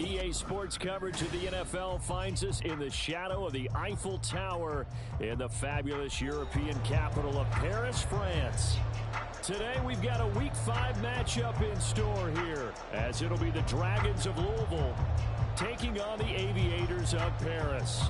EA Sports coverage of the NFL finds us in the shadow of the Eiffel Tower in the fabulous European capital of Paris, France. Today we've got a Week 5 matchup in store here, as it'll be the Dragons of Louisville taking on the Aviators of Paris.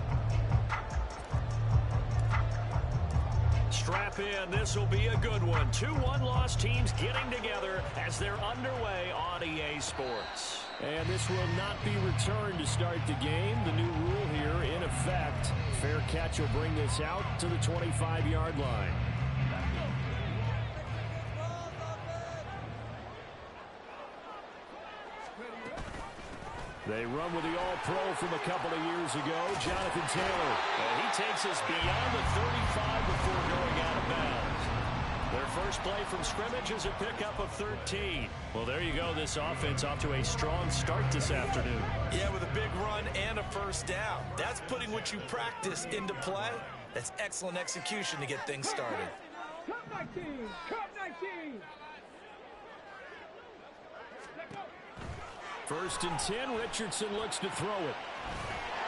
Strap in, this will be a good one. 2 one-loss teams getting together as they're underway on EA Sports. And this will not be returned to start the game. The new rule here in effect. Fair catch will bring this out to the 25-yard line. They run with the All-Pro from a couple of years ago, Jonathan Taylor. And he takes us beyond the 35 before going out of bounds. Their first play from scrimmage is a pickup of 13. Well, there you go. This offense off to a strong start this afternoon. Yeah, with a big run and a first down. That's putting what you practice into play. That's excellent execution to get things started. Cut 19! Cut 19! First and 10, Richardson looks to throw it.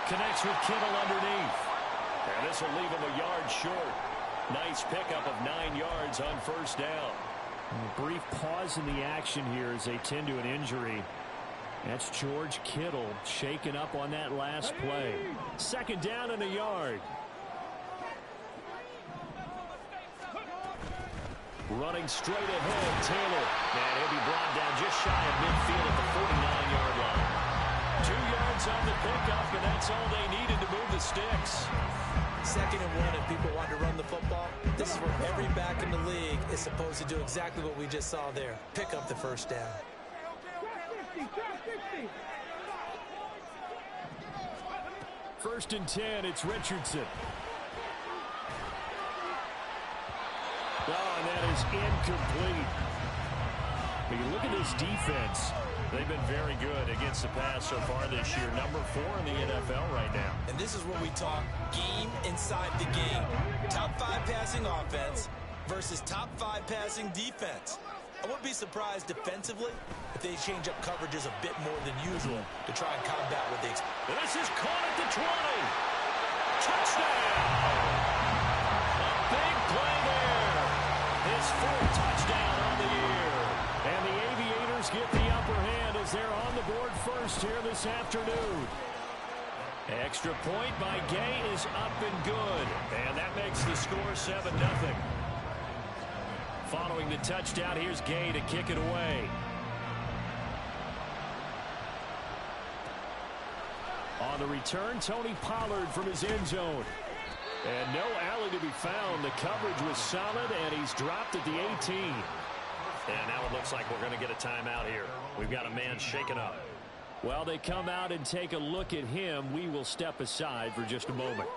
Connects with Kittle underneath. And this will leave him a yard short. Nice pickup of 9 yards on first down. A brief pause in the action here as they tend to an injury. That's George Kittle shaken up on that last play. Second down and a yard. Running straight ahead, Taylor. And he'll be brought down just shy of midfield at the 49-yard line. 2 yards on the pickup, and that's all they needed to move the sticks. Second and 1, if people want to run the football, this is where every back in the league is supposed to do exactly what we just saw there. Pick up the first down. First and 10, it's Richardson. Oh, and that is incomplete. When you look at this defense, they've been very good against the pass so far this year. Number 4 in the NFL right now. And this is where we talk game inside the game. Top 5 passing offense versus top 5 passing defense. I wouldn't be surprised defensively if they change up coverages a bit more than usual to try and combat what they expect. This is caught at the 20. Touchdown! A big play there. His 4th touchdown on the year. And the Aviators get the upper hand as they're on the board first here this afternoon. Extra point by Gay is up and good. And that makes the score 7-0. Following the touchdown, here's Gay to kick it away. On the return, Tony Pollard from his end zone. And no alley to be found. The coverage was solid, and he's dropped at the 18. And now it looks like we're going to get a timeout here. We've got a man shaken up. Well, they come out and take a look at him. We will step aside for just a moment.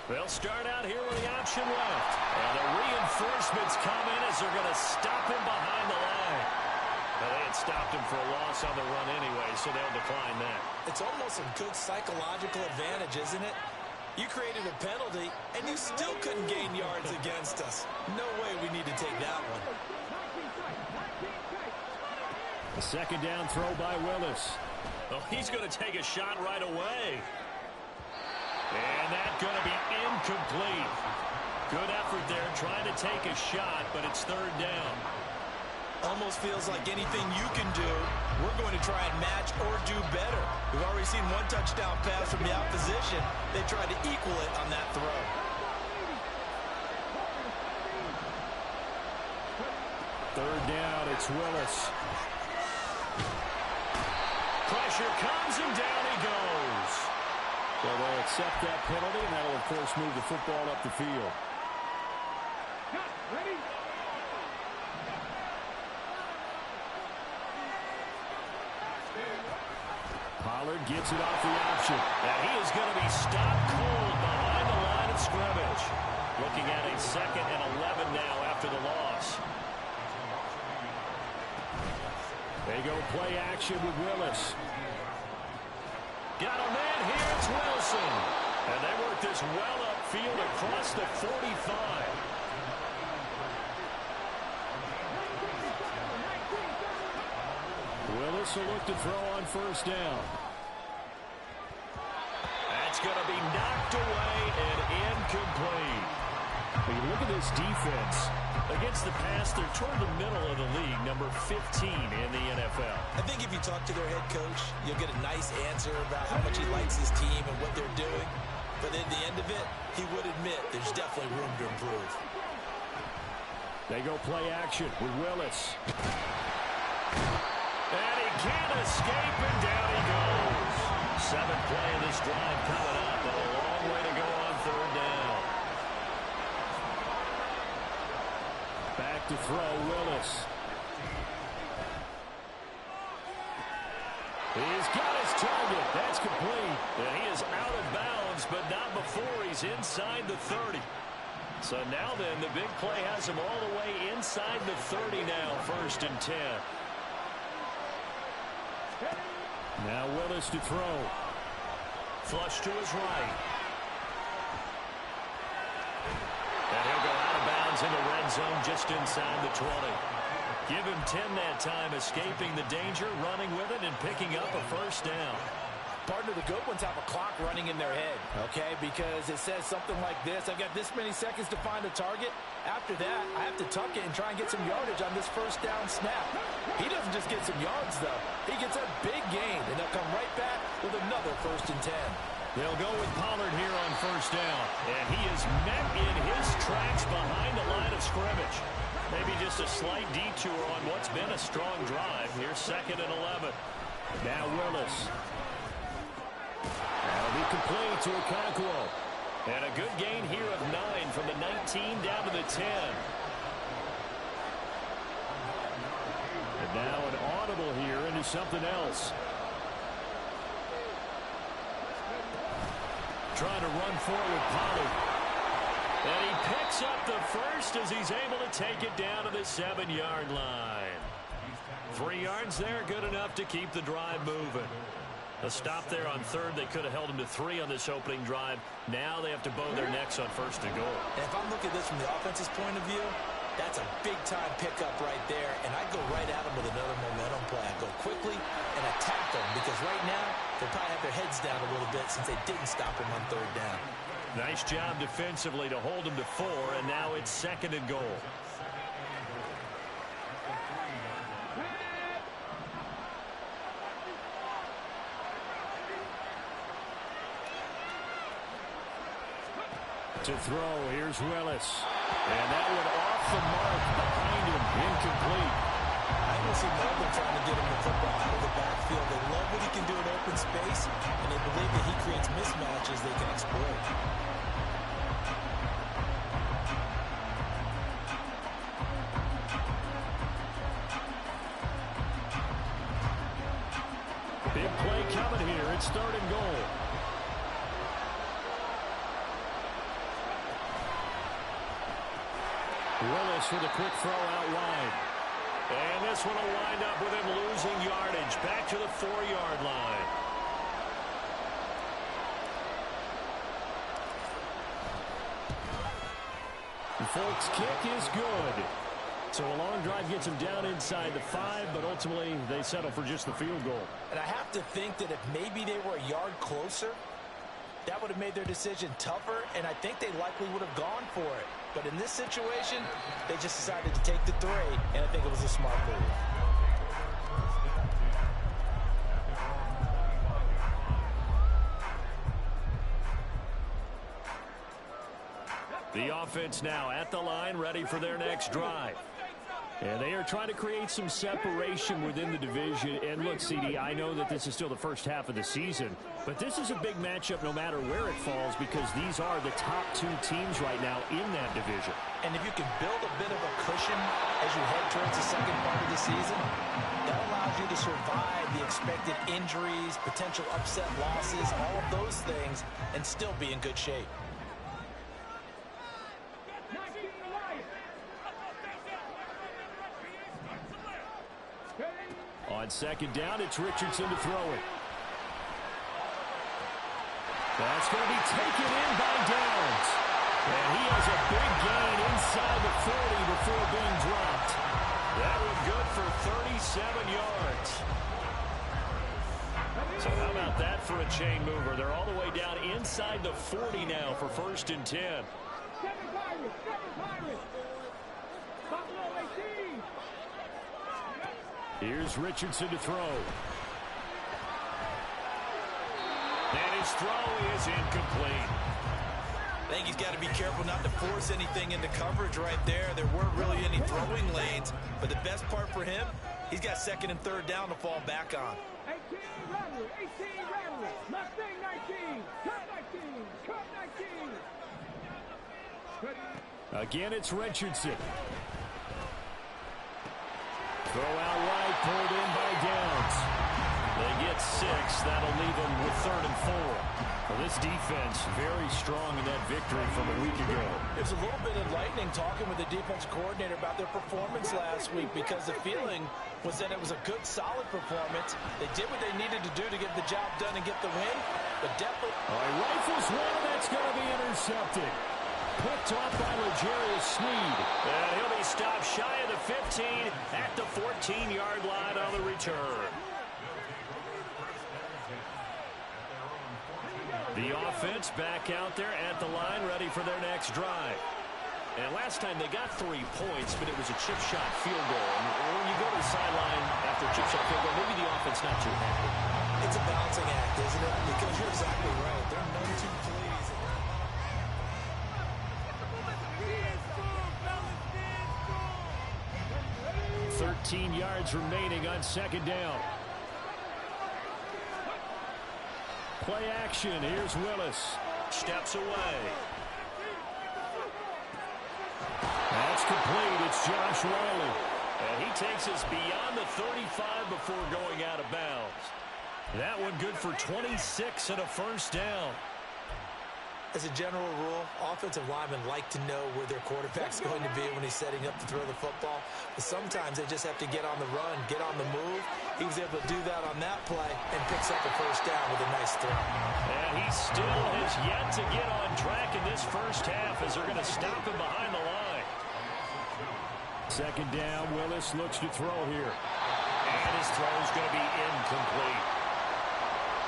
They'll start out here with the option left. And the reinforcements come in as they're going to stop him behind the line. Well, they had stopped him for a loss on the run anyway, so they'll decline that. It's almost a good psychological advantage, isn't it? You created a penalty, and you still couldn't gain yards against us. No way we need to take that one. A second down throw by Willis. Oh, he's going to take a shot right away. And that's going to be incomplete. Good effort there trying to take a shot, but it's 3rd down. Almost feels like anything you can do, we're going to try and match or do better. We've already seen 1 touchdown pass from the opposition. They tried to equal it on that throw. Third down, it's Willis. Pressure comes and down he goes. So they'll accept that penalty, and that will, of course, move the football up the field. Ready? Pollard gets it off the option. And he is going to be stopped cold behind the line of scrimmage. Looking at a 2nd and 11 now after the loss. They go play action with Willis. Got a man here, it's Wilson. And they work this well up field across the 45. Willis will look to throw on first down. That's going to be knocked away and incomplete. When you look at this defense, against the pass, they're toward the middle of the league, number 15 in the NFL. I think if you talk to their head coach, you'll get a nice answer about how much he likes his team and what they're doing. But at the end of it, he would admit there's definitely room to improve. They go play action with Willis. And he can't escape, and down he goes. 7th play of this drive coming up, but a long way to go on third down. Back to throw, Willis. He's got his target. That's complete. And he is out of bounds, but not before he's inside the 30. So now then, the big play has him all the way inside the 30 now, 1st and 10. Now Willis to throw. Flush to his right. And he'll go out of bounds in the red zone just inside the 20. Give him 10 that time, escaping the danger, running with it, and picking up a first down. Partner, the good ones have a clock running in their head, okay? Because it says something like this: I've got this many seconds to find a target. After that, I have to tuck it and try and get some yardage on this first down snap. He doesn't just get some yards, though. He gets a big gain, and they'll come right back with another 1st and 10. They'll go with Pollard here on first down. And he is met in his tracks behind the line of scrimmage. Maybe just a slight detour on what's been a strong drive. Here's 2nd and 11. Now Willis. That'll be complete to Okonkwo. And a good gain here of 9 from the 19 down to the 10. And now an audible here into something else. Trying to run forward, Pollard. And he picks up the first as he's able to take it down to the 7-yard line. 3 yards there, good enough to keep the drive moving. A stop there on 3rd. They could have held him to 3 on this opening drive. Now they have to bow their necks on 1st and goal. And if I'm looking at this from the offense's point of view, that's a big-time pickup right there. And I'd go right at him with another momentum play. I'd go quickly and attack them, because right now they'll probably have their heads down a little bit since they didn't stop him on 3rd down. Nice job defensively to hold him to 4, and now it's 2nd and goal. To throw, here's Willis. And that one off the mark behind him, incomplete. I will see Melbourne trying to get him the football out of the backfield. They love what he can do in open space, and they believe that he creates mismatches they can exploit. Big play coming here. It's 3rd and goal. Willis with a quick throw out wide. And this one will wind up with him losing yardage back to the 4-yard line. The Folks' kick is good. So a long drive gets him down inside the 5, but ultimately they settle for just the field goal. And I have to think that if maybe they were a yard closer, that would have made their decision tougher, and I think they likely would have gone for it. But in this situation, they just decided to take the 3, and I think it was a smart move. The offense now at the line, ready for their next drive. And they are trying to create some separation within the division. And look, CD, I know that this is still the first half of the season, but this is a big matchup no matter where it falls, because these are the top 2 teams right now in that division. And if you can build a bit of a cushion as you head towards the second part of the season, that allows you to survive the expected injuries, potential upset losses, all of those things, and still be in good shape. On 2nd down, it's Richardson to throw it. That's going to be taken in by Downs. And he has a big gain inside the 40 before being dropped. That was good for 37 yards. So how about that for a chain mover? They're all the way down inside the 40 now for 1st and 10. Here's Richardson to throw. And his throw is incomplete. I think he's got to be careful not to force anything into coverage right there. There weren't really any throwing lanes, but the best part for him, he's got 2nd and 3rd down to fall back on. 18 Roughness, 18 Roughness, Mustang 19, Cup 19, Cup 19. Again, it's Richardson. Throw out right, pulled in by Downs. They get 6. That'll leave them with 3rd and 4. Well, this defense very strong in that victory from a week ago. It was a little bit enlightening talking with the defensive coordinator about their performance last week, because the feeling was that it was a good, solid performance. They did what they needed to do to get the job done and get the win, but definitely... All right, rifles one, that's going to be intercepted. Picked off by L'Jarius Sneed. And he'll be stopped shy of the 15 at the 14-yard line on the return. The offense back out there at the line, ready for their next drive. And last time they got 3 points, but it was a chip shot field goal. And when you go to the sideline after a chip shot field goal, maybe the offense not too happy. It's a balancing act, isn't it? Because you're exactly right. There are no 2 plays. 13 yards remaining on 2nd down. Play action. Here's Willis. Steps away. That's complete. It's Josh Riley. And he takes us beyond the 35 before going out of bounds. That one good for 26 and a 1st down. As a general rule, offensive linemen like to know where their quarterback's going to be when he's setting up to throw the football. But sometimes they just have to get on the run, get on the move. He was able to do that on that play and picks up a 1st down with a nice throw. And he still has yet to get on track in this 1st half as they're going to stop him behind the line. 2nd down, Willis looks to throw here. And his throw is going to be incomplete.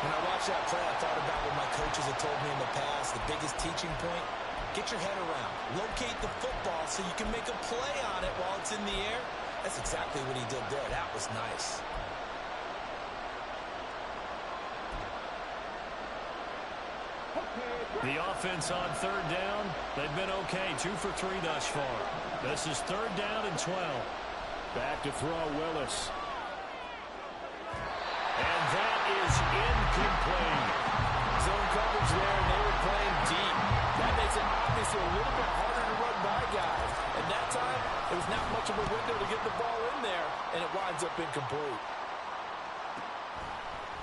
When I watched that play, I thought about what my coaches had told me in the past. The biggest teaching point, get your head around. Locate the football so you can make a play on it while it's in the air. That's exactly what he did there. That was nice. The offense on 3rd down, they've been okay. 2 for 3 thus far. This is 3rd down and 12. Back to throw, Willis. And that is incomplete. Zone coverage there, and they were playing deep. That makes it obviously a little bit harder to run by guys. And that time, there was not much of a window to get the ball in there, and it winds up incomplete.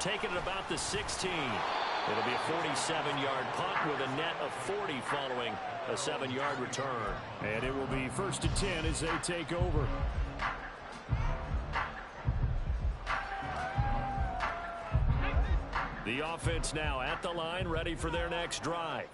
Taking it about the 16. It'll be a 47-yard punt with a net of 40 following a 7-yard return. And it will be 1st and 10 as they take over. The offense now at the line, ready for their next drive.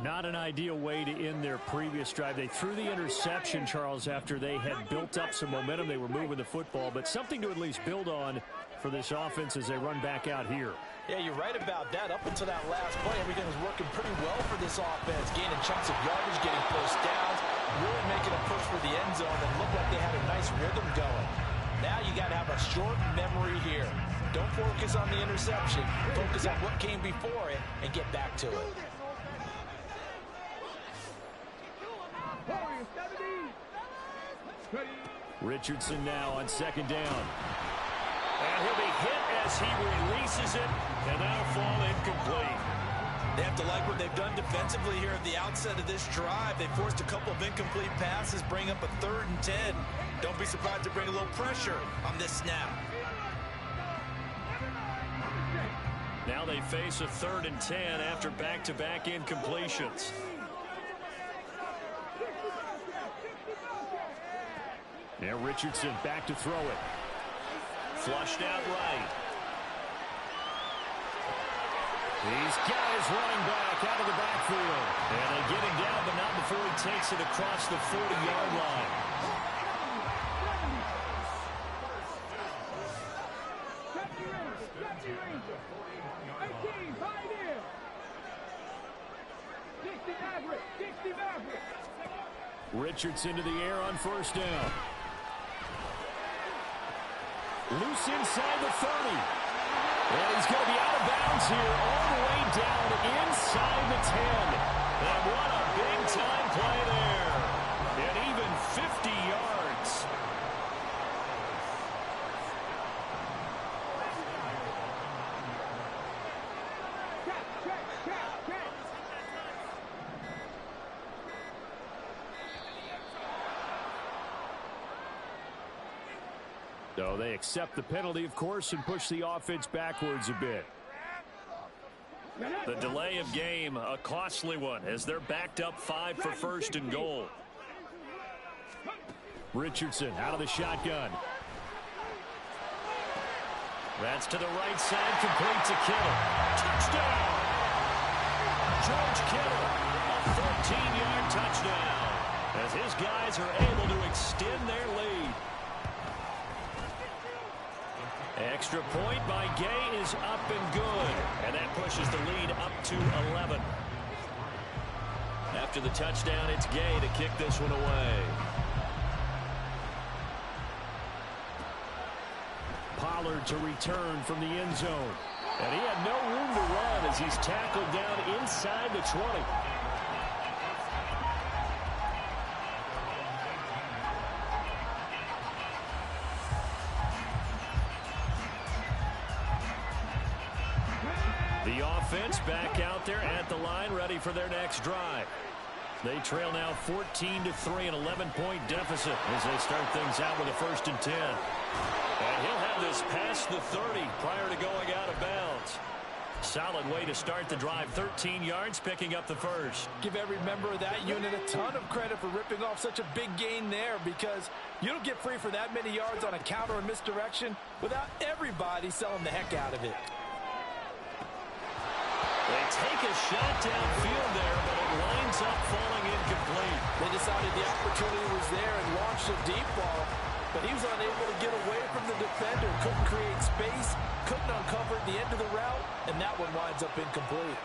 Not an ideal way to end their previous drive. They threw the interception, Charles, after they had built up some momentum. They were moving the football, but something to at least build on for this offense as they run back out here. Yeah, you're right about that. Up until that last play, everything was working pretty well for this offense. Gaining chunks of yardage, getting first downs, really making a push for the end zone, and looked like they had a nice rhythm going. Now you got to have a short memory here. Don't focus on the interception. Focus on what came before it and get back to it. Richardson now on 2nd down. And he'll be hit as he releases it, and that'll fall incomplete. They have to like what they've done defensively here at the outset of this drive. They forced a couple of incomplete passes, bring up a 3rd and 10. Don't be surprised to bring a little pressure on this snap. Now they face a 3rd and 10 after back-to-back incompletions. Now Richardson back to throw it. Flushed out right. He's got his running back out of the backfield. And they get him down, but not before he takes it across the 40-yard line. Richardson to the air on first down. Loose inside the 30. And he's going to be out of bounds here all the way down inside the 10. And what a big-time play there. And even 50 yards. So they accept the penalty, of course, and push the offense backwards a bit. The delay of game, a costly one, as they're backed up 5 for first and goal. Richardson out of the shotgun. That's to the right side, complete to Kittle. Touchdown! George Kittle, a 14-yard touchdown, as his guys are able to extend their lead. Extra point by Gay is up and good. And that pushes the lead up to 11. After the touchdown, it's Gay to kick this one away. Pollard to return from the end zone. And he had no room to run as he's tackled down inside the 20. The offense back out there at the line, ready for their next drive. They trail now 14-3, an 11-point deficit as they start things out with a 1st and 10. And he'll have this past the 30 prior to going out of bounds. Solid way to start the drive. 13 yards, picking up the first. Give every member of that unit a ton of credit for ripping off such a big gain there, because you don't get free for that many yards on a counter or misdirection without everybody selling the heck out of it. They take a shot downfield there, but it winds up falling incomplete. They decided the opportunity was there and launched a deep ball, but he was unable to get away from the defender, couldn't create space, couldn't uncover the end of the route, and that one winds up incomplete.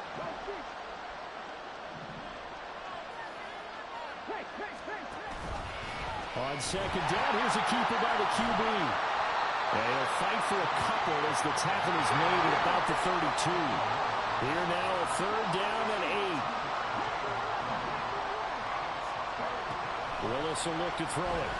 On second down, here's a keeper by the QB. And he'll fight for a couple as the tackle is made at about the 32. Here now, a 3rd down and 8. Willis will look to throw it.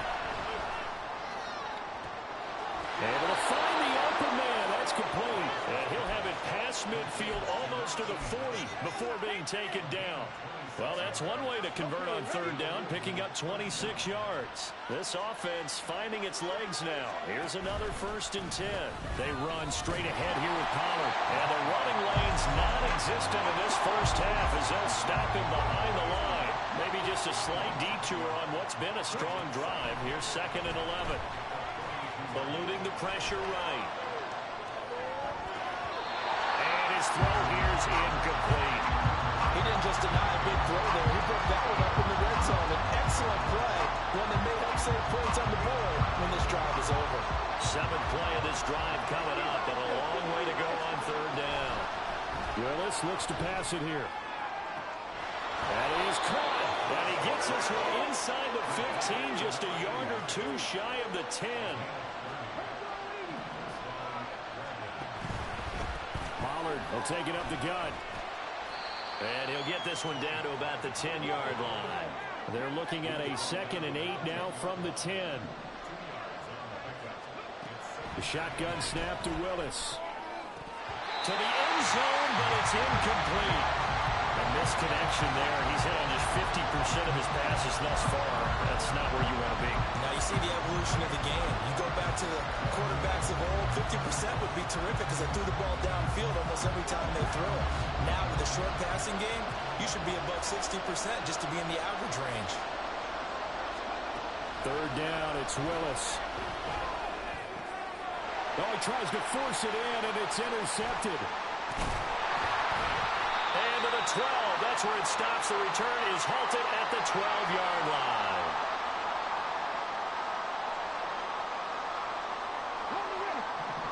Able to find the open man. That's complete. And he'll have it past midfield almost to the 40 before being taken down. Well, that's one way to convert on 3rd down, picking up 26 yards. This offense finding its legs now. Here's another 1st and 10. They run straight ahead here with Pollard. And the running lane's non-existent in this first half as they'll stop him behind the line. Maybe just a slight detour on what's been a strong drive. Here's 2nd and 11. Eluding the pressure right. And his throw here's incomplete. He didn't just deny a big throw there. He broke that one up in the red zone. An excellent play. One that made up save points on the board when this drive is over. 7th play of this drive coming up, but a long way to go on 3rd down. Willis looks to pass it here. And he is caught. And he gets this one inside the 15, just a yard or 2 shy of the 10. Pollard will take it up the gut. And he'll get this one down to about the 10-yard line. They're looking at a 2nd and 8 now from the 10. The shotgun snap to Willis. To the end zone, but it's incomplete. A misconnection there. He's hit on just 50% of his passes thus far. That's not where you want to be. Now you see the evolution of the game. You go back to the quarterbacks of old, 50% would be terrific because they threw the ball downfield almost every time they throw it. Now with the short passing game, you should be above 60% just to be in the average range. 3rd down, it's Willis. Oh, he tries to force it in, and it's intercepted. and to the 12. That's where it stops. The return is halted at the 12-yard line.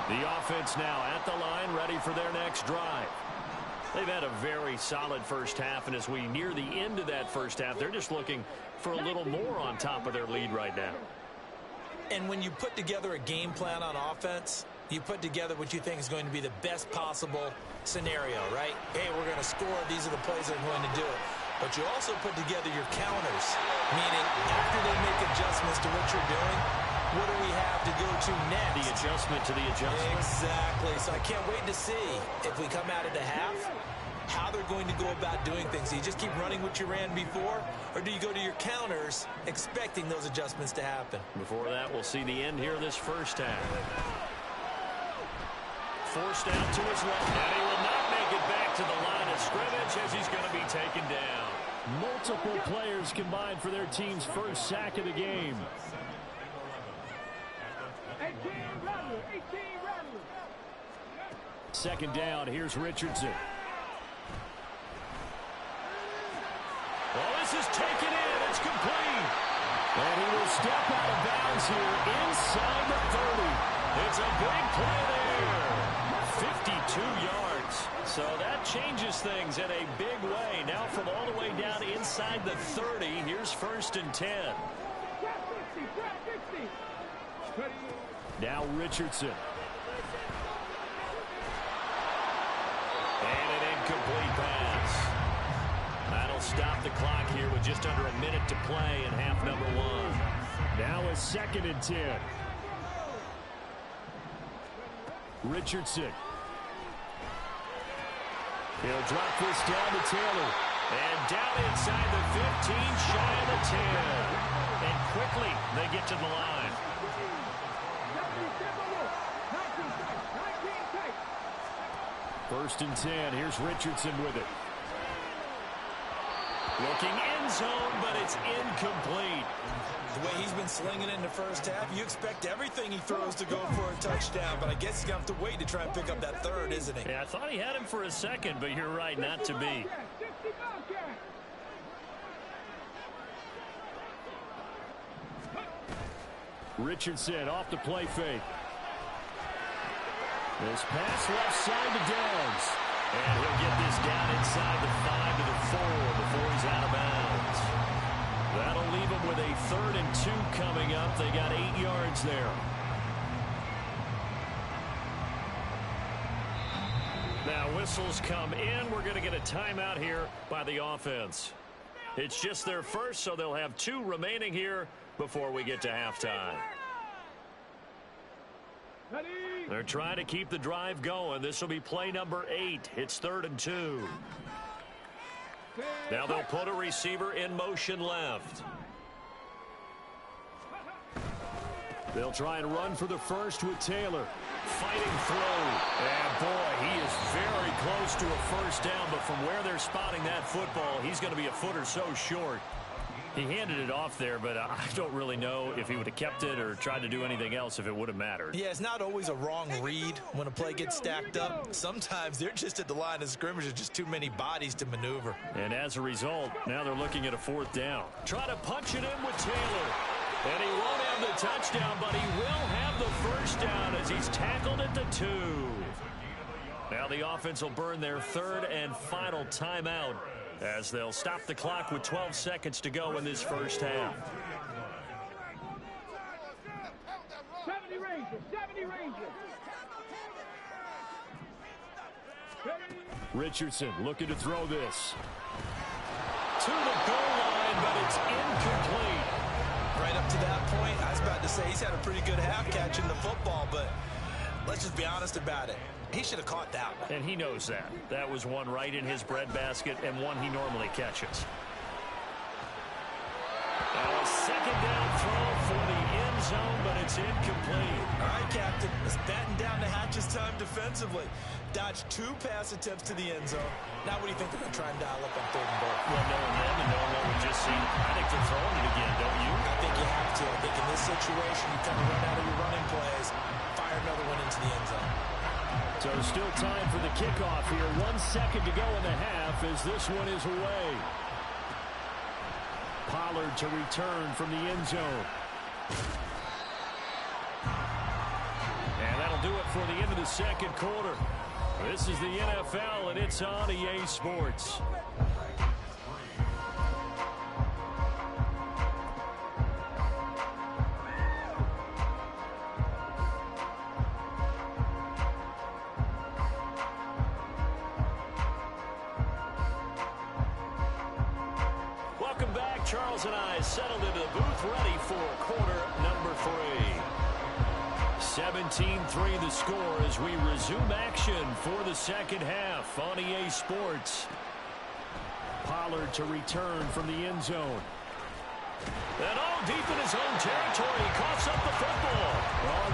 The offense now at the line, ready for their next drive. They've had a very solid first half, and as we near the end of that first half, they're just looking for a little more on top of their lead right now. And when you put together a game plan on offense, you put together what you think is going to be the best possible scenario, right? Hey, we're going to score. These are the plays that are going to do it. But you also put together your counters, meaning after they make adjustments to what you're doing, what do we have to go to next? The adjustment to the adjustment. Exactly. So I can't wait to see if we come out of the half, how they're going to go about doing things. Do you just keep running what you ran before, or do you go to your counters expecting those adjustments to happen? Before that, we'll see the end here of this first half. Forced out to his left, and he will not make it back to the line of scrimmage as he's going to be taken down. Multiple players combined for their team's first sack of the game. 18 Roughness. Second down, here's Richardson. Well, this is taken in. It's complete. And he will step out of bounds here inside the 30. It's a big play there. 52 yards. So that changes things in a big way. Now from all the way down inside the 30, here's 1st and 10. Now Richardson. And an incomplete pass. That'll stop the clock here with just under a minute to play in half number 1. Now a 2nd and 10. Richardson. He'll drop this down to Taylor. And down inside the 15, shy of the 10. And quickly they get to the line. First and 10. Here's Richardson with it. Looking end zone, but it's incomplete. The way he's been slinging in the first half, you expect everything he throws to go for a touchdown, but I guess he's going to have to wait to try and pick up that third, isn't he? Yeah, I thought he had him for a second, but you're right, not to be. Richardson off the play fake. This pass left side to Downs. And he'll get this down inside the 5 to the 4 before he's out of bounds. That'll leave him with a 3rd and 2 coming up. They got 8 yards there. Now whistles come in. We're going to get a timeout here by the offense. It's just their first, so they'll have 2 remaining here before we get to halftime. They're trying to keep the drive going. This will be play number 8. It's 3rd and 2. Now they'll put a receiver in motion left. They'll try and run for the first with Taylor. Fighting through. And boy, he is very close to a first down, but from where they're spotting that football, he's going to be a foot or so short. He handed it off there, but I don't really know if he would have kept it or tried to do anything else if it would have mattered. Yeah, it's not always a wrong read when a play gets stacked up. Sometimes they're just at the line of scrimmage. There's just too many bodies to maneuver. And as a result, now they're looking at a 4th down. Try to punch it in with Taylor. And he won't have the touchdown, but he will have the first down as he's tackled at the 2. Now the offense will burn their 3rd and final timeout, as they'll stop the clock with 12 seconds to go in this first half. 70 Rangers. Richardson looking to throw this. To the goal line, but it's incomplete. Right up to that point, I was about to say he's had a pretty good half catching the football, but let's just be honest about it. He should have caught that one. And he knows that. That was one right in his breadbasket and one he normally catches. Now a 2nd down throw for the end zone, but it's incomplete. All right, Captain. Let's batten down the hatches time defensively. Dodged 2 pass attempts to the end zone. Now what do you think they're going to try and dial up on 3rd and goal? Well, knowing them and knowing what we just seen, I think they're throwing it again, don't you? I think you have to. I think in this situation, you kind of run out of your running plays, fire another one into the end zone. So still time for the kickoff here. 1 second to go in the half as this one is away. Pollard to return from the end zone. And that'll do it for the end of the second quarter. This is the NFL, and it's on EA Sports. Welcome back. Charles and I settled into the booth, ready for quarter number 3. 17-3 the score as we resume action for the second half on EA Sports. Pollard to return from the end zone. And deep in his own territory, he coughs up the football.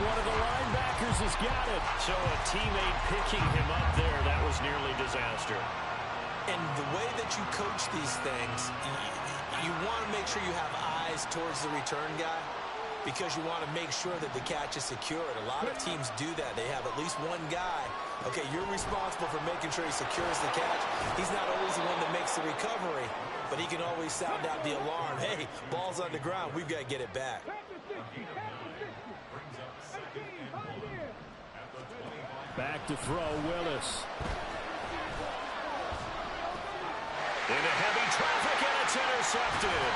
One of the linebackers has got it. So a teammate picking him up there, that was nearly disaster. And the way that you coach these things, you want to make sure you have eyes towards the return guy, because you want to make sure that the catch is secured. A lot of teams do that. They have at least one guy. Okay, you're responsible for making sure he secures the catch. He's not always the one that makes the recovery, but he can always sound out the alarm. Hey, ball's on the ground. We've got to get it back. Back to throw, Willis. Into heavy traffic, and it's intercepted.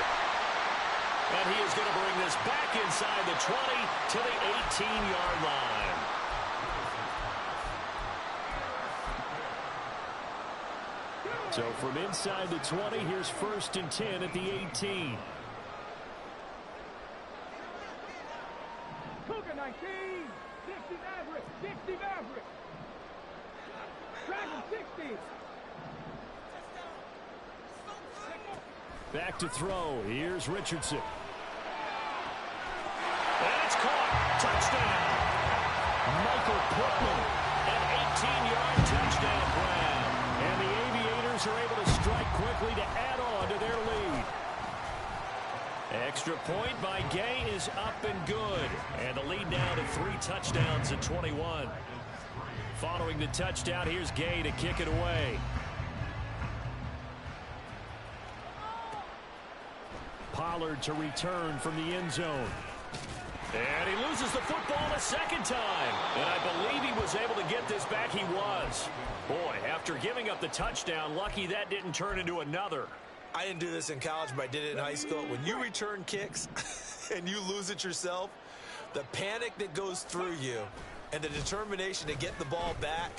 And he is going to bring this back inside the 20 to the 18-yard line. So from inside the 20, here's 1st and 10 at the 18. Cougar 19, 60 Maverick, 60 Maverick. Dragon 60. Back to throw. Here's Richardson. And it's caught. Touchdown. Michael Pittman. An 18-yard touchdown grab. And the Aviators are able to strike quickly to add on to their lead. Extra point by Gay is up and good. And the lead now to 3 touchdowns at 21. Following the touchdown, here's Gay to kick it away. Pollard to return from the end zone. And he loses the football a second time. And I believe he was able to get this back. He was. Boy, after giving up the touchdown, lucky that didn't turn into another. I didn't do this in college, but I did it in high school. When you return kicks and you lose it yourself, the panic that goes through you and the determination to get the ball back,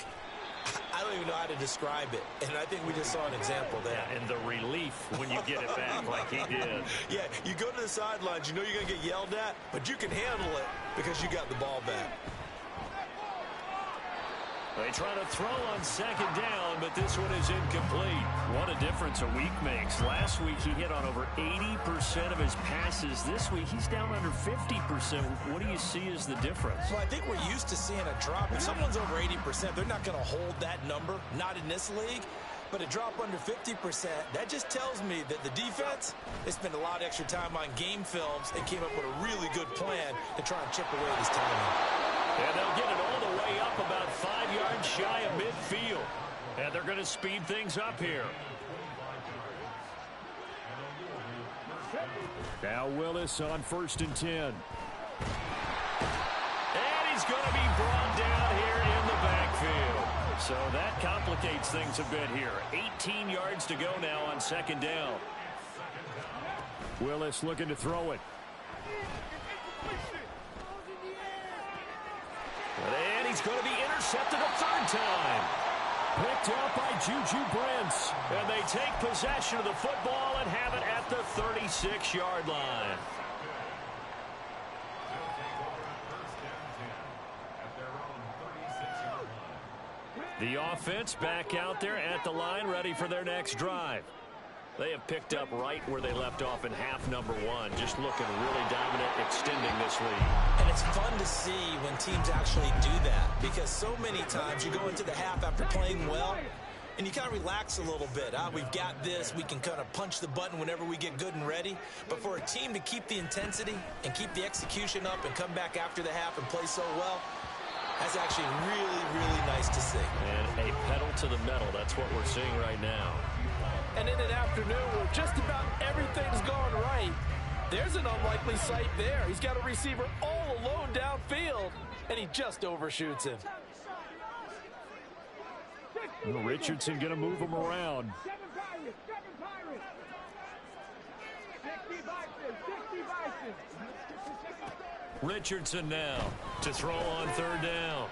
I don't even know how to describe it. And I think we just saw an example there. Yeah, and the relief when you get it back like he did. Yeah, you go to the sidelines, you know you're going to get yelled at, but you can handle it because you got the ball back. They try to throw on second down, but this one is incomplete. What a difference a week makes. Last week he hit on over 80% of his passes. This week he's down under 50%. What do you see as the difference? Well, I think we're used to seeing a drop. If someone's over 80%, they're not going to hold that number, not in this league. But a drop under 50%, that just tells me that the defense, they spent a lot of extra time on game films and came up with a really good plan to try and chip away this timing. And they'll get it all the way up about 5 yards shy of midfield. And they're going to speed things up here. Now Willis on 1st and 10. And he's going to be brought down here in the backfield. So that complicates things a bit here. 18 yards to go now on second down. Willis looking to throw it. And he's going to be intercepted a 3rd time. Picked up by Juju Brents. And they take possession of the football and have it at the 36-yard line. The offense back out there at the line, ready for their next drive. They have picked up right where they left off in half number 1. Just looking really dominant, extending this lead. And it's fun to see when teams actually do that, because so many times you go into the half after playing well, and you kind of relax a little bit. We've got this. We can kind of punch the button whenever we get good and ready. But for a team to keep the intensity and keep the execution up and come back after the half and play so well, that's actually really, really nice nice to see. And a pedal to the metal. That's what we're seeing right now. And in an afternoon where just about everything's gone right, there's an unlikely sight there. He's got a receiver all alone downfield, and he just overshoots him. Richardson going to move him around. Richardson now to throw on third down.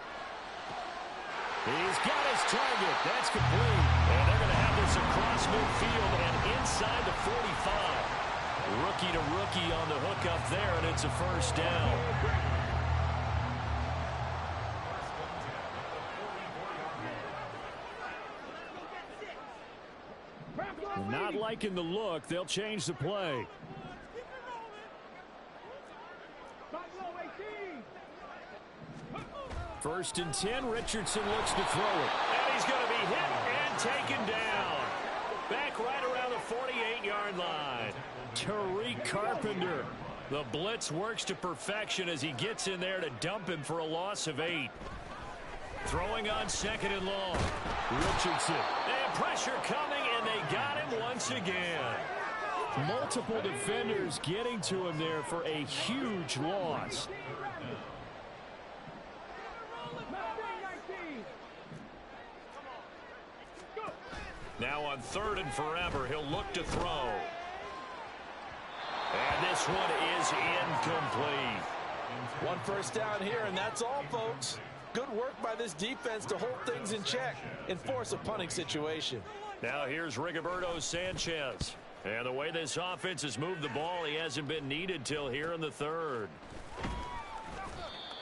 He's got his target. That's complete. And they're going to have this across midfield and inside the 45. Rookie to rookie on the hook up there, and it's a first down. Not liking the look. They'll change the play. First and 10. Richardson looks to throw it. And he's going to be hit and taken down. Back right around the 48-yard line. Tariq Carpenter. The blitz works to perfection as he gets in there to dump him for a loss of 8. Throwing on second and long. Richardson. And pressure coming, and they got him once again. Multiple defenders getting to him there for a huge loss. Now on third and forever, he'll look to throw. And this one is incomplete. One first down here, and that's all, folks. Good work by this defense to hold things in check and force a punting situation. Now here's Rigoberto Sanchez. And the way this offense has moved the ball, he hasn't been needed till here in the third.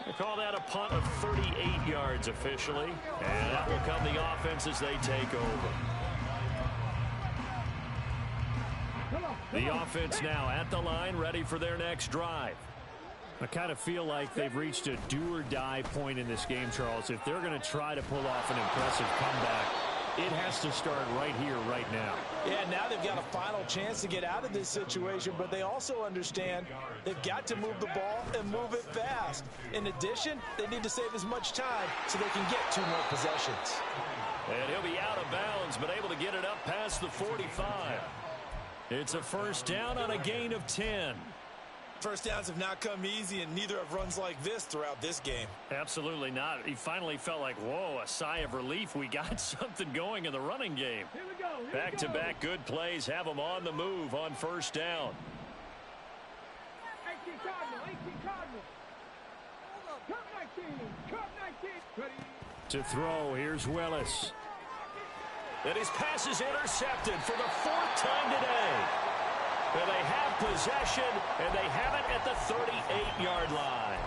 They call that a punt of 38 yards officially. And that will come the offense as they take over. The offense now at the line, ready for their next drive. I kind of feel like they've reached a do-or-die point in this game, Charles. If they're going to try to pull off an impressive comeback, it has to start right here, right now. Yeah, now they've got a final chance to get out of this situation, but they also understand they've got to move the ball and move it fast. In addition, they need to save as much time so they can get 2 more possessions. And he'll be out of bounds, but able to get it up past the 45. It's a first down on a gain of 10. First downs have not come easy, and neither have runs like this throughout this game. Absolutely not. He finally felt like, whoa, a sigh of relief. We got something going in the running game. Back-to-back good plays have them on the move on first down. 18 Cardinal. Cup 19. To throw, here's Willis. And his pass is intercepted for the 4th time today. And they have possession, and they have it at the 38-yard line.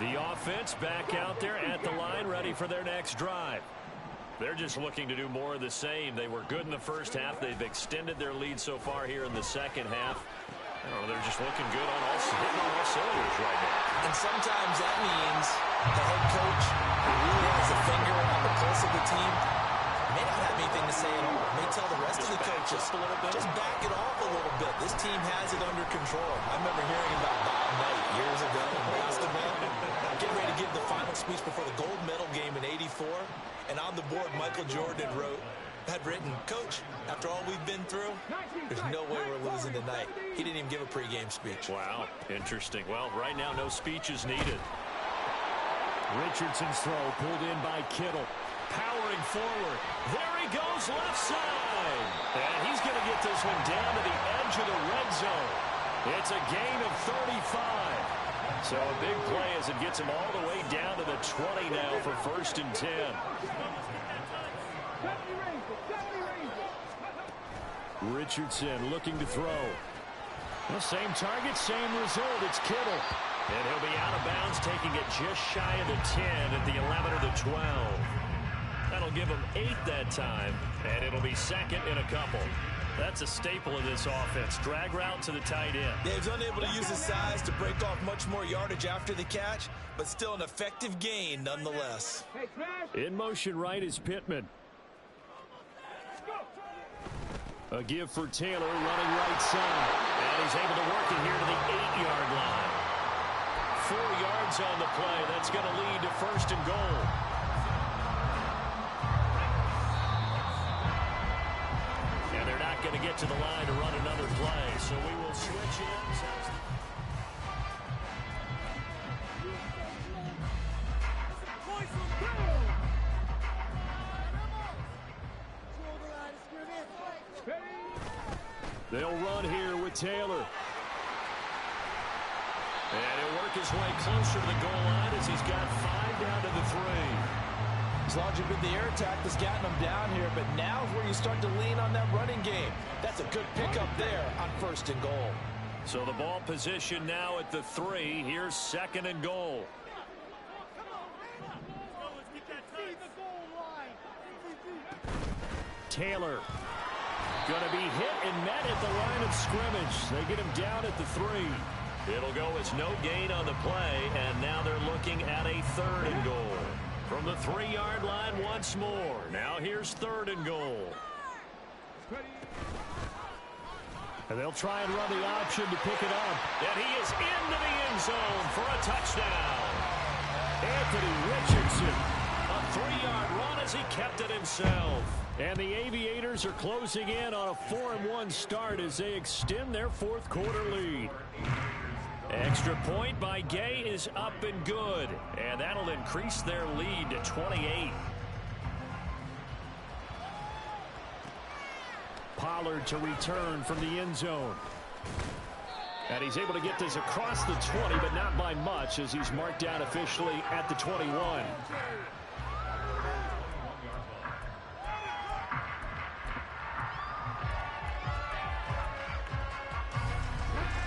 The offense back out there at the line, ready for their next drive. They're just looking to do more of the same. They were good in the first half. They've extended their lead so far here in the second half. They're just looking good on all cylinders right now. And sometimes that means the head coach who really has a finger on the pulse of the team may not have anything to say at all. May tell the rest of the coaches, just back it off a little bit. This team has it under control. I remember hearing about Bob Knight years ago in basketball. Getting ready to give the final speech before the gold medal game in '84. And on the board, Michael Jordan had written, "Coach, after all we've been through, there's no way we're losing tonight." He didn't even give a pregame speech. Wow, interesting. Well, right now, no speech is needed. Richardson's throw pulled in by Kittle. Powering forward. There he goes, left side. And he's going to get this one down to the edge of the red zone. It's a gain of 35. So a big play as it gets him all the way down to the 20 now for first and 10. Richardson looking to throw. The same target, same result. It's Kittle. And he'll be out of bounds, taking it just shy of the 10 at the 11 or the 12. That'll give him 8 that time, and it'll be second in a couple. That's a staple of this offense. Drag route to the tight end. Yeah, he's unable to use his size to break off much more yardage after the catch, but still an effective gain nonetheless. In motion right is Pittman. A give for Taylor running right side. And he's able to work it here to the 8-yard line. 4 yards on the play. That's going to lead to first and goal. And they're not going to get to the line to run another play, so we will switch it. They'll run here with Taylor. And he'll work his way closer to the goal line as he's got 5 down to the 3. As long as you've been the air attack that's gotten them down here, but now is where you start to lean on that running game. That's a good pickup there on first and goal. So the ball position now at the 3. Here's second and goal. Taylor going to be hit and met at the line of scrimmage. They get him down at the 3. It'll go as no gain on the play, and now they're looking at a third and goal. From the 3-yard line once more. Now here's third and goal. And they'll try and run the option to pick it up. And he is into the end zone for a touchdown. Anthony Richardson. A 3-yard run as he kept it himself. And the Aviators are closing in on a 4-1 start as they extend their fourth quarter lead. Extra point by Gay is up and good. And that'll increase their lead to 28. Pollard to return from the end zone. And he's able to get this across the 20, but not by much as he's marked down officially at the 21.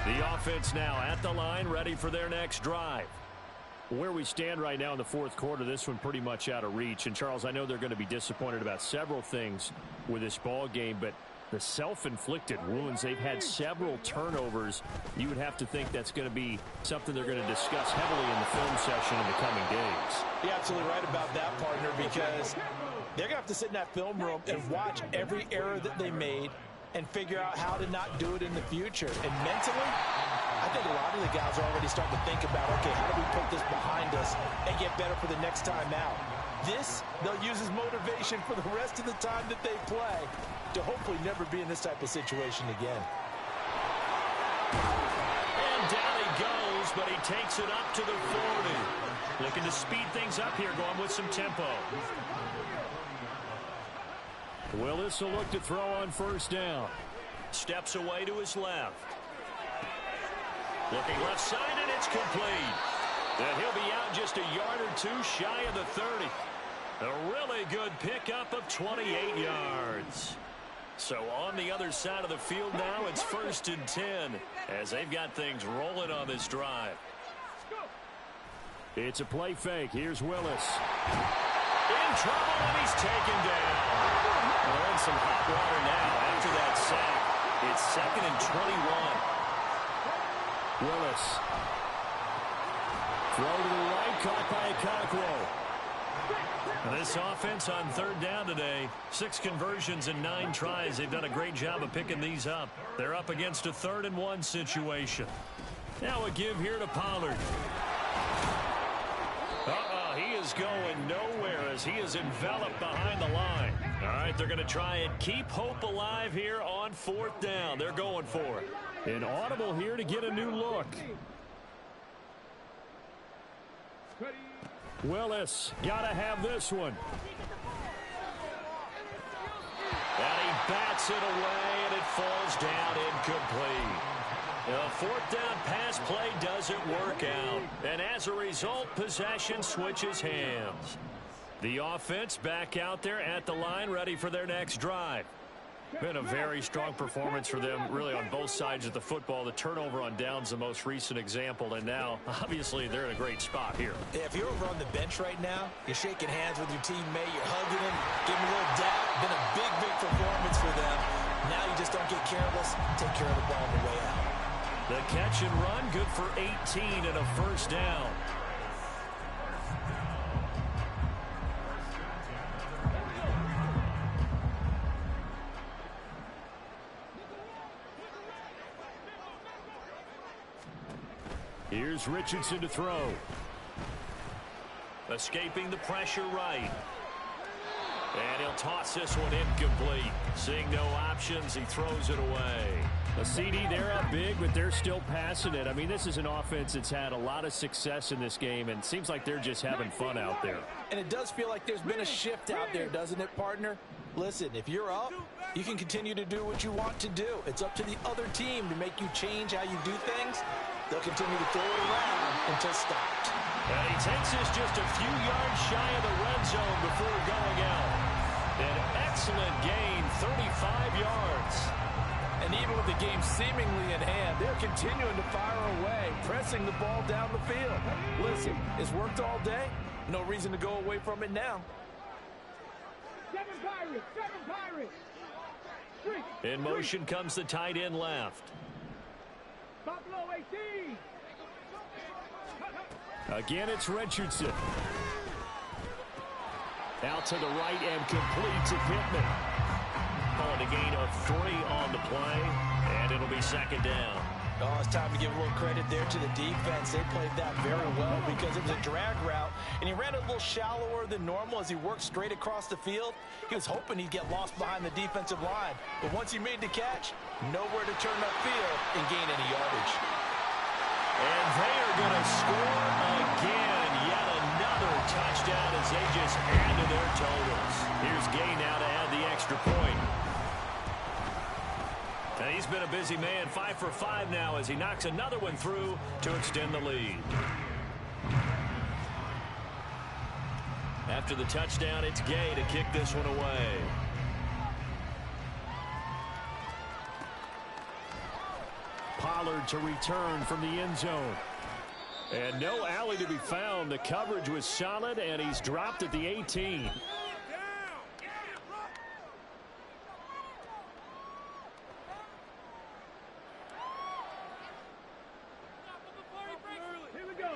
The offense now at the line, ready for their next drive. Where we stand right now in the fourth quarter, this one pretty much out of reach. And, Charles, I know they're going to be disappointed about several things with this ball game, but the self-inflicted wounds, they've had several turnovers. You would have to think that's going to be something they're going to discuss heavily in the film session in the coming days. You're absolutely right about that, partner, because they're going to have to sit in that film room and watch every error that they made and figure out how to not do it in the future. And mentally, I think a lot of the guys are already starting to think about, okay, how do we put this behind us and get better for the next time out? This, they'll use as motivation for the rest of the time that they play to hopefully never be in this type of situation again. And down he goes, but he takes it up to the 40. Looking to speed things up here, going with some tempo. Willis will look to throw on first down. Steps away to his left. Looking left side, and it's complete. And he'll be out just a yard or two shy of the 30. A really good pickup of 28 yards. So on the other side of the field now, it's first and 10 as they've got things rolling on this drive. It's a play fake. Here's Willis. In trouble, and he's taken down. They're in some hot water now after that sack. It's second and 21. Willis. Throw to the right, caught by Okonkwo. This offense on third down today, 6 conversions and 9 tries. They've done a great job of picking these up. They're up against a 3rd and 1 situation. Now a give here to Pollard. He is going nowhere as he is enveloped behind the line. All right, they're going to try and keep hope alive here on 4th down. They're going for it. An audible here to get a new look. Willis, got to have this one. And he bats it away, and it falls down incomplete. The 4th down pass play doesn't work out. And as a result, possession switches hands. The offense back out there at the line, ready for their next drive. Been a very strong performance for them, really, on both sides of the football. The turnover on downs, the most recent example, and now, obviously, they're in a great spot here. Yeah, if you're over on the bench right now, you're shaking hands with your teammate, you're hugging him, giving him a little dap. Been a big, big performance for them. Now you just don't get careless. Take care of the ball on the way out. The catch and run, good for 18 and a first down. Here's Richardson to throw. Escaping the pressure right. And he'll toss this one incomplete. Seeing no options, he throws it away. A CD, they're up big, but they're still passing it. I mean, this is an offense that's had a lot of success in this game, and it seems like they're just having fun out there. And it does feel like there's been a shift out there, doesn't it, partner? Listen, if you're up, you can continue to do what you want to do. It's up to the other team to make you change how you do things. They'll continue to throw it around until stopped. And he takes this just a few yards shy of the red zone before going out. An excellent gain, 35 yards. And even with the game seemingly in hand, they're continuing to fire away, pressing the ball down the field. Listen, it's worked all day. No reason to go away from it now. 7 Pirates, 7 Pirates. In motion comes the tight end left. Buffalo 18. Again, it's Richardson. Out to the right and complete to Pittman. Calling a gain of 3 on the play, and it'll be second down. Oh, it's time to give a little credit there to the defense. They played that very well because it was a drag route, and he ran a little shallower than normal as he worked straight across the field. He was hoping he'd get lost behind the defensive line, but once he made the catch, nowhere to turn upfield and gain any yardage. And they are going to score again. Yet another touchdown as they just add to their totals. Here's Gay now to add the extra point. And he's been a busy man, 5 for 5 now as he knocks another one through to extend the lead. After the touchdown, it's Gay to kick this one away. Pollard to return from the end zone. And no alley to be found. The coverage was solid, and he's dropped at the 18.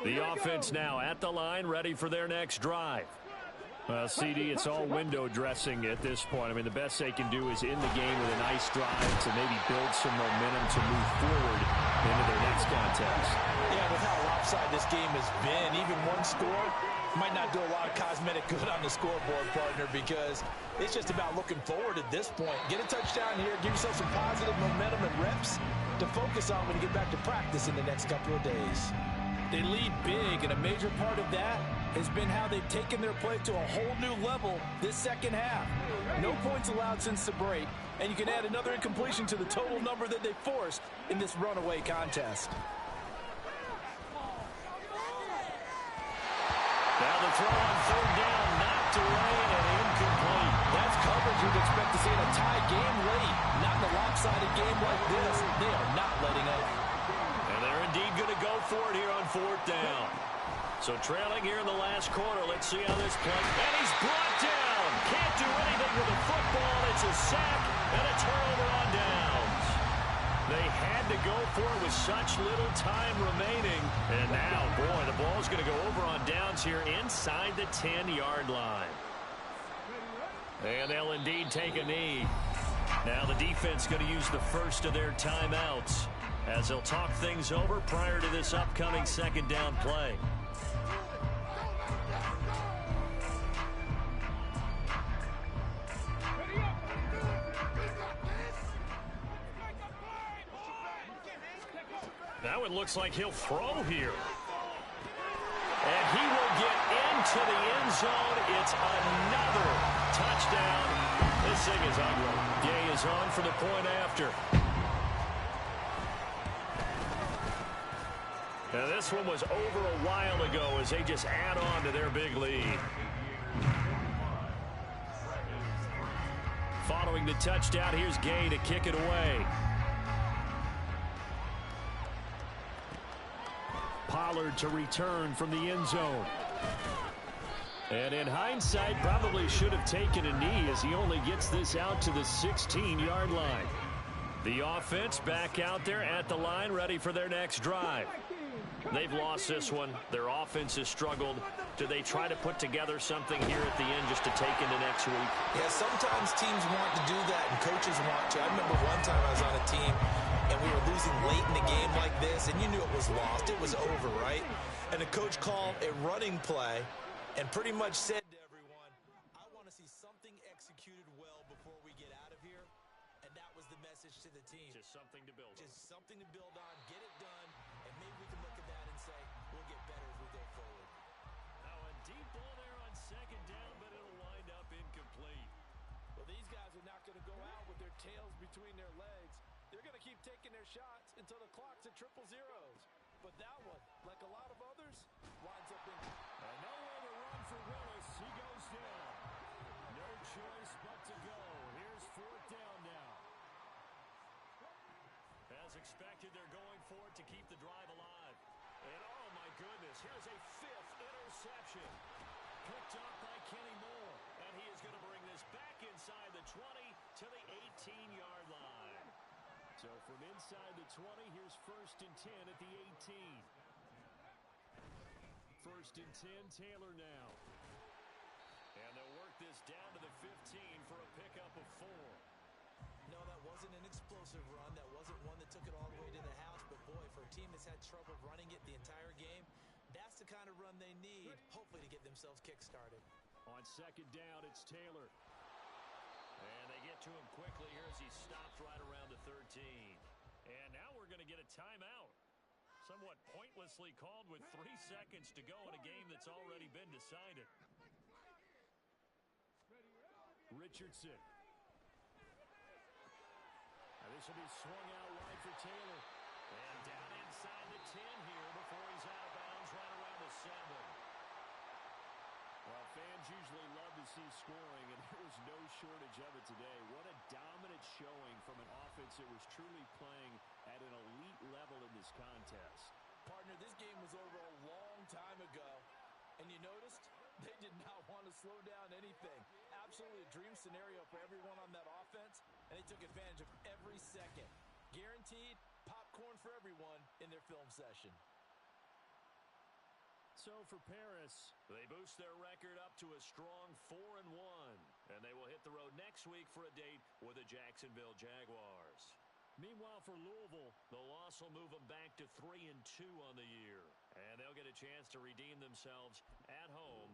The offense now at the line, ready for their next drive. CD, it's all window dressing at this point. I mean, the best they can do is in the game with a nice drive to maybe build some momentum to move forward into their next contest. Yeah, with how lopsided this game has been, even one score might not do a lot of cosmetic good on the scoreboard, partner, because it's just about looking forward at this point. Get a touchdown here, give yourself some positive momentum and reps to focus on when you get back to practice in the next couple of days. They lead big, and a major part of that has been how they've taken their play to a whole new level this second half. No points allowed since the break, and you can add another incompletion to the total number that they forced in this runaway contest. Now the throw on third down, knocked away and incomplete. That's coverage you'd expect to see in a tie game late. Not in a lopsided game like this. They are not letting up. And they're indeed going to go for it here on fourth down. So trailing here in the last quarter. Let's see how this plays. And he's brought down. Can't do anything with the football. It's a sack and a turnover on downs. They had to go for it with such little time remaining. And now, boy, the ball's going to go over on downs here inside the 10-yard line. And they'll indeed take a knee. Now the defense going to use the first of their timeouts as they'll talk things over prior to this upcoming second down play. Now it looks like he'll throw here. And he will get into the end zone. It's another touchdown. This thing is ugly. Gay is on for the point after. Now this one was over a while ago as they just add on to their big lead. Following the touchdown, here's Gay to kick it away. Pollard to return from the end zone. And in hindsight, probably should have taken a knee as he only gets this out to the 16-yard line. The offense back out there at the line, ready for their next drive. They've lost this one. Their offense has struggled. Do they try to put together something here at the end just to take into next week? Yeah, sometimes teams want to do that and coaches want to. I remember one time I was on a team and we were losing late in the game like this, and you knew it was lost. It was over, right? And the coach called a running play and pretty much said to everyone, I want to see something executed well before we get out of here. And that was the message to the team. Just something to build on. Just something to build on, get it done, and maybe we can look at that and say, we'll get better as we go forward. Now a deep ball there on second down, but it'll wind up incomplete. Well, these guys are not going to go out with their tails between their legs. They're going to keep taking their shots until the clock's at 0-0. But that one, like a lot of others, winds up in. And nowhere to run for Willis. He goes down. No choice but to go. Here's fourth down now. As expected, they're going for it to keep the drive alive. And oh my goodness, here's a fifth interception. Picked up by Kenny Moore. And he is going to bring this back inside the 20 to the 18-yard line. So from inside the 20, here's 1st and 10 at the 18. 1st and 10, Taylor now. And they'll work this down to the 15 for a pickup of 4. No, that wasn't an explosive run. That wasn't one that took it all the way to the house. But, boy, for a team that's had trouble running it the entire game, that's the kind of run they need, hopefully, to get themselves kick-started. On 2nd down, it's Taylor. And they get to him quickly here as he stops right around the 13. And now we're going to get a timeout. Somewhat pointlessly called with 3 seconds to go in a game that's already been decided. Richardson. Now this will be swung out wide for Taylor. And down inside the 10 here before he's out of bounds right around the 7. Well, fans usually love to see scoring, and there was no shortage of it today. What a dominant showing from an offense that was truly playing at an elite level in this contest. Partner, this game was over a long time ago. And you noticed they did not want to slow down anything. Absolutely a dream scenario for everyone on that offense, and they took advantage of every second. Guaranteed popcorn for everyone in their film session. So for Paris, they boost their record up to a strong 4-1. And they will hit the road next week for a date with the Jacksonville Jaguars. Meanwhile, for Louisville, the loss will move them back to 3-2 on the year. And they'll get a chance to redeem themselves at home